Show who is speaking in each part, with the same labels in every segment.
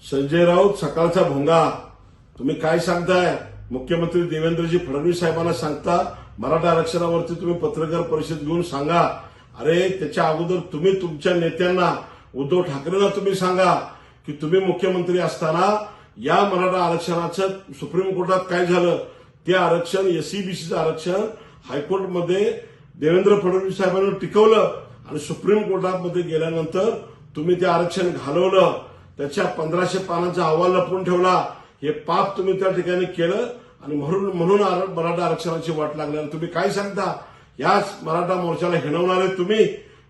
Speaker 1: संजय राऊत सकाळचा भोंगा, तुम्ही काय सांगताय? मुख्यमंत्री देवेंद्रजी फडणवीस साहेबांना सांगता मराठा आरक्षणावरती तुम्ही पत्रकार परिषद घेऊन सांगा. अरे त्याच्या अगोदर तुम्ही तुमच्या नेत्यांना उद्धव ठाकरेंना तुम्ही सांगा की तुम्ही मुख्यमंत्री असताना या मराठा आरक्षणाचं सुप्रीम कोर्टात काय झालं, ते आरक्षण एससीबीसीचं आरक्षण हायकोर्टमध्ये देवेंद्र फडणवीस साहेबांनी टिकवलं आणि सुप्रीम कोर्टामध्ये गेल्यानंतर तुम्ही ते आरक्षण घालवलं. त्याच्या 1500 पानांचा अहवाल लपवून ठेवला. हे पाप तुम्ही त्या ठिकाणी केलं आणि म्हणून मराठा आरक्षणाची वाट लागल्यानं तुम्ही काय सांगता? याच मराठा मोर्चाला हिणवणारे तुम्ही.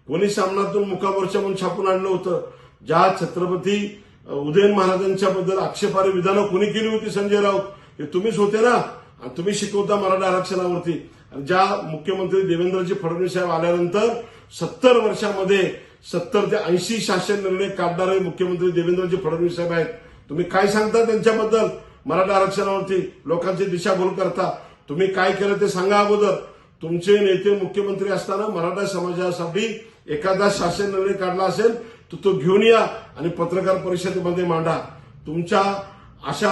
Speaker 1: कोणी सामनातून मुकामोर्चा म्हणून छापून आणलं होतं? ज्या छत्रपती उदयन महाराजांच्या बद्दल आक्षेपार्ह विधानं कोणी केली होती? संजय राऊत, हे तुम्हीच होते ना. आणि तुम्ही शिकवता मराठा आरक्षणावरती. आणि ज्या मुख्यमंत्री देवेंद्रजी फडणवीस साहेब आल्यानंतर 70 वर्षामध्ये 70 ते 80 शासन निर्णय काढणारे मुख्यमंत्री देवेंद्रजी फडणवीस साहेब आहेत. तुम्ही काय सांगता त्यांच्याबद्दल? मराठा आरक्षणावरती लोकांची दिशाभूल करता. तुम्ही काय केलं ते सांगा अगोदर. तुमचे नेते मुख्यमंत्री असताना मराठा समाजासाठी एखादा शासन निर्णय काढला असेल तर तो घेऊन या आणि पत्रकार परिषदेमध्ये मांडा. तुमच्या अशा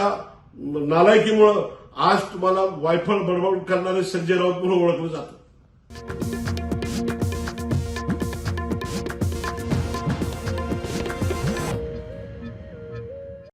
Speaker 1: नालायकीमुळे आज तुम्हाला वायफळ बडबड करणारे संजय राऊत म्हणून ओळखलं जातं.